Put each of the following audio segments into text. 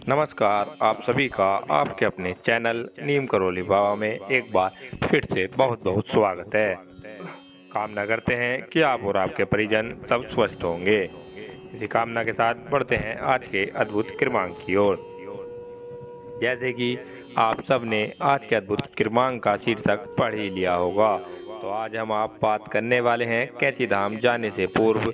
नमस्कार, आप सभी का आपके अपने चैनल नीम करौली बाबा में एक बार फिर से बहुत बहुत स्वागत है। कामना करते हैं कि आप और आपके परिजन सब स्वस्थ होंगे। इसी कामना के साथ बढ़ते हैं आज के अद्भुत क्रमांक की ओर। जैसे कि आप सब ने आज के अद्भुत क्रमांक का शीर्षक पढ़ ही लिया होगा, तो आज आप बात करने वाले हैं कैंची धाम जाने से पूर्व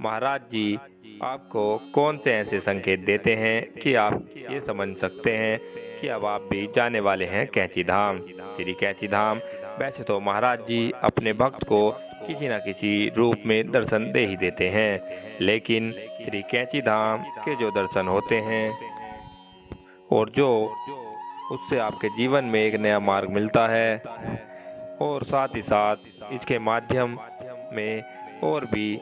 महाराज जी आपको कौन से ऐसे संकेत देते हैं कि आप ये समझ सकते हैं कि अब आप भी जाने वाले हैं कैंची धाम। श्री कैंची धाम वैसे तो महाराज जी अपने भक्त को किसी न किसी रूप में दर्शन दे ही देते हैं, लेकिन श्री कैंची धाम के जो दर्शन होते हैं और जो उससे आपके जीवन में एक नया मार्ग मिलता है, और साथ ही साथ इसके माध्यम में और भी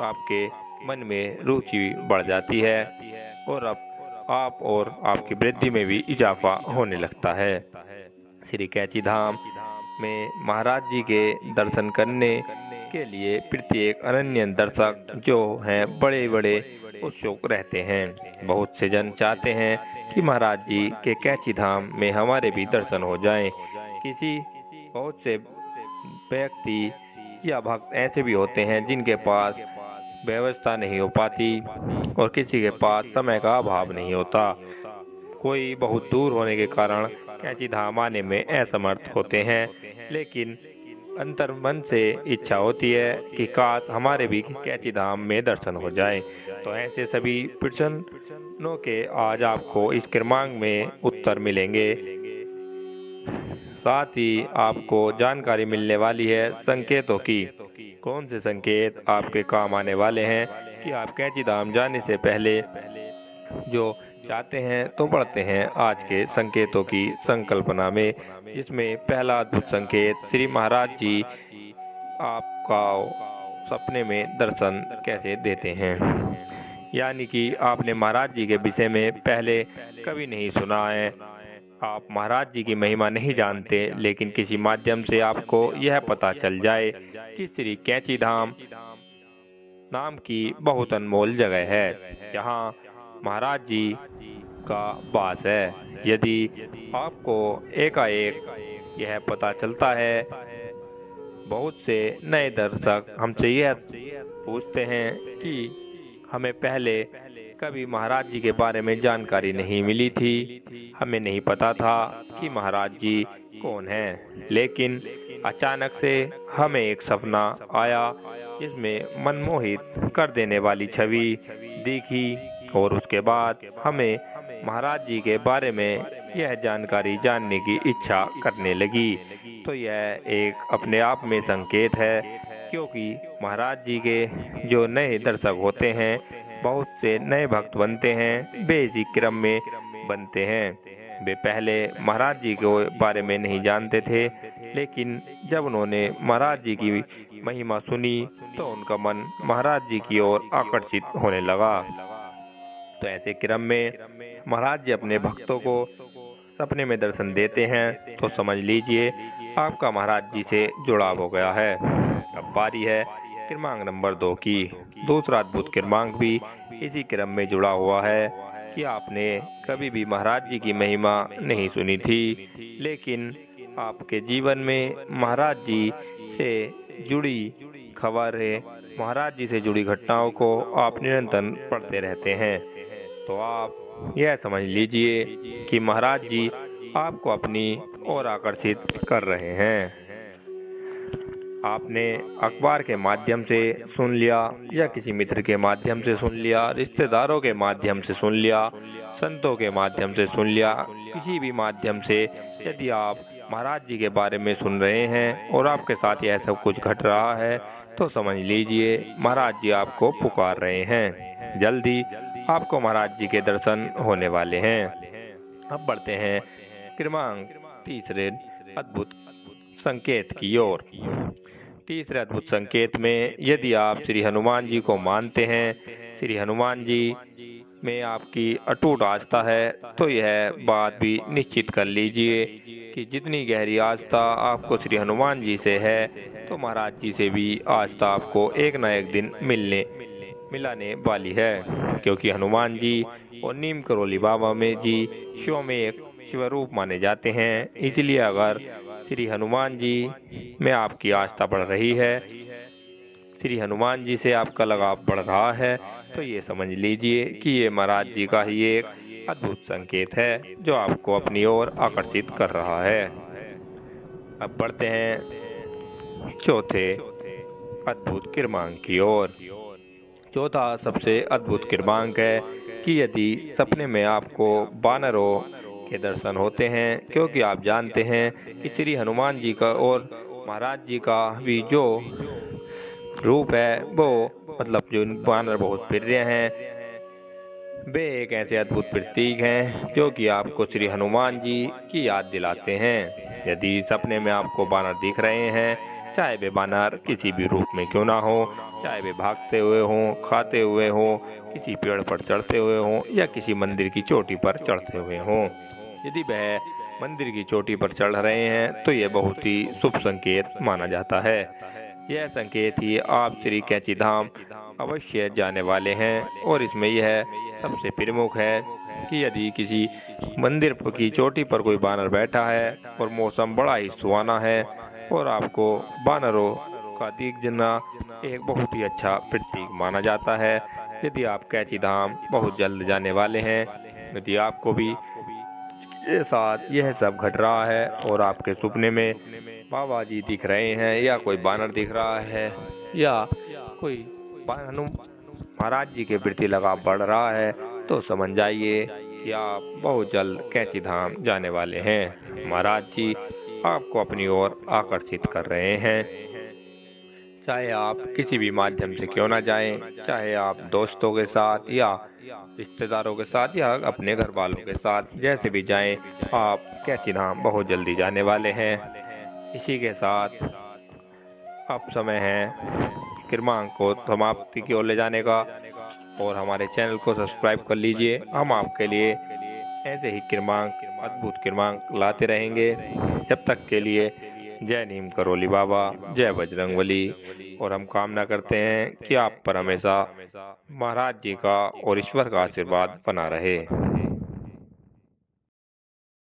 आपके मन में रुचि बढ़ जाती है और अब आप और आपकी वृद्धि में भी इजाफा होने लगता है। श्री कैंची धाम में महाराज जी के दर्शन करने के लिए प्रत्येक अनन्य दर्शक जो हैं बड़े बड़े उत्सुक रहते हैं। बहुत से जन चाहते हैं कि महाराज जी के कैंची धाम में हमारे भी दर्शन हो जाएं। बहुत से व्यक्ति या भक्त ऐसे भी होते हैं जिनके पास व्यवस्था नहीं हो पाती और किसी के पास समय का अभाव नहीं होता। कोई बहुत दूर होने के कारण कैंची धाम आने में असमर्थ होते हैं, लेकिन अंतर मन से इच्छा होती है कि काश हमारे भी कैंची धाम में दर्शन हो जाए। तो ऐसे सभी प्रश्नों के आज आपको इस क्रमांक में उत्तर मिलेंगे। साथ ही आपको जानकारी मिलने वाली है संकेतों की। कौन से संकेत आपके काम आने वाले हैं कि आप कैंची धाम जाने से पहले जो चाहते हैं तो बढ़ते हैं आज के संकेतों की संकल्पना में, जिसमें पहला अद्भुत संकेत श्री महाराज जी आपका सपने में दर्शन कैसे देते हैं। यानी कि आपने महाराज जी के विषय में पहले कभी नहीं सुना है, आप महाराज जी की महिमा नहीं जानते, लेकिन किसी माध्यम से आपको यह पता चल जाए कि श्री कैंची धाम नाम की बहुत अनमोल जगह है जहाँ महाराज जी का वास है। यदि आपको एकाएक यह पता चलता है, बहुत से नए दर्शक हमसे यह पूछते हैं कि हमें पहले कभी महाराज जी के बारे में जानकारी नहीं मिली थी, हमें नहीं पता था कि महाराज जी कौन हैं, लेकिन अचानक से हमें एक सपना आया जिसमें मनमोहित कर देने वाली छवि दिखी और उसके बाद हमें महाराज जी के बारे में यह जानकारी जानने की इच्छा करने लगी। तो यह एक अपने आप में संकेत है, क्योंकि महाराज जी के जो नए दर्शक होते हैं, बहुत से नए भक्त बनते हैं, वे इसी क्रम में बनते हैं। वे पहले महाराज जी के बारे में नहीं जानते थे, लेकिन जब उन्होंने महाराज जी की महिमा सुनी तो उनका मन महाराज जी की ओर आकर्षित होने लगा। तो ऐसे क्रम में महाराज जी अपने भक्तों को सपने में दर्शन देते हैं, तो समझ लीजिए आपका महाराज जी से जुड़ाव हो गया है। अब बारी है क्रमांक नंबर 2 की। दूसरा अद्भुत क्रमांक भी इसी क्रम में जुड़ा हुआ है कि आपने कभी भी महाराज जी की महिमा नहीं सुनी थी, लेकिन आपके जीवन में महाराज जी से जुड़ी खबरें, महाराज जी से जुड़ी घटनाओं को आप निरंतर पढ़ते रहते हैं। तो आप यह समझ लीजिए कि महाराज जी आपको अपनी ओर आकर्षित कर रहे हैं। आपने अखबार के माध्यम से सुन लिया या किसी मित्र के माध्यम से सुन लिया, रिश्तेदारों के माध्यम से सुन लिया, संतों के माध्यम से सुन लिया, किसी भी माध्यम से यदि आप महाराज जी के बारे में सुन रहे हैं और आपके साथ यह सब कुछ घट रहा है, तो समझ लीजिए महाराज जी आपको पुकार रहे हैं। जल्दी आपको महाराज जी के दर्शन होने वाले हैं। अब बढ़ते हैं क्रमांक तीसरे अद्भुत संकेत की ओर। तीसरे अद्भुत संकेत में यदि आप श्री हनुमान जी को मानते हैं, श्री हनुमान जी में आपकी अटूट आस्था है, तो यह बात भी निश्चित कर लीजिए कि जितनी गहरी आस्था आपको श्री हनुमान जी से है, तो महाराज जी से भी आस्था आपको एक न एक दिन मिलाने वाली है, क्योंकि हनुमान जी और नीम करोली बाबा में जी शिव में एक शिवरूप माने जाते हैं। इसलिए अगर श्री हनुमान जी में आपकी आस्था बढ़ रही है, श्री हनुमान जी से आपका लगाव बढ़ रहा है, तो ये समझ लीजिए कि ये महाराज जी का ही एक अद्भुत संकेत है जो आपको अपनी ओर आकर्षित कर रहा है। अब बढ़ते हैं चौथे अद्भुत क्रमांक की ओर। चौथा सबसे अद्भुत क्रमांक है कि यदि सपने में आपको वानरों के दर्शन होते हैं, क्योंकि आप जानते हैं कि श्री हनुमान जी का और महाराज जी का भी जो रूप है वो मतलब जो वानर बहुत प्रिय हैं, वे एक ऐसे अद्भुत प्रतीक हैं जो कि आपको श्री हनुमान जी की याद दिलाते हैं। यदि सपने में आपको बानर दिख रहे हैं, चाहे वे बानर किसी भी रूप में क्यों ना हो, चाहे वे भागते हुए हों, खाते हुए हों, किसी पेड़ पर चढ़ते हुए हों या किसी मंदिर की चोटी पर चढ़ते हुए हों, यदि वह मंदिर की चोटी पर चढ़ रहे हैं तो यह बहुत ही शुभ संकेत माना जाता है। यह संकेत ही आप श्री कैंची धाम अवश्य जाने वाले हैं। और इसमें यह सबसे प्रमुख है कि यदि किसी मंदिर की चोटी पर कोई बानर बैठा है और मौसम बड़ा ही सुहाना है और आपको बानरों का दिख जाना एक बहुत ही अच्छा प्रतीक माना जाता है। यदि आप कैंची धाम बहुत जल्द जाने वाले हैं, यदि आपको भी ये साथ यह सब घट रहा है और आपके सपने में बाबा जी दिख रहे हैं या कोई बानर दिख रहा है या कोई हनु महाराज जी के प्रति लगाव बढ़ रहा है, तो समझ जाइए कि आप बहुत जल्द कैंची धाम जाने वाले हैं। महाराज जी आपको अपनी ओर आकर्षित कर रहे हैं। चाहे आप किसी भी माध्यम से क्यों ना जाएं, चाहे आप दोस्तों के साथ या रिश्तेदारों के साथ या अपने घर वालों के साथ जैसे भी जाएं, आप कैंची धाम बहुत जल्दी जाने वाले हैं। इसी के साथ अब समय है क्रमांक को समाप्ति की ओर ले जाने का और हमारे चैनल को सब्सक्राइब कर लीजिए। हम आपके लिए ऐसे ही क्रमांक, अद्भुत क्रमांक लाते रहेंगे। जब तक के लिए जय नीम करोली बाबा, जय बजरंगबली। और हम कामना करते हैं कि आप पर हमेशा महाराज जी का और ईश्वर का आशीर्वाद बना रहे।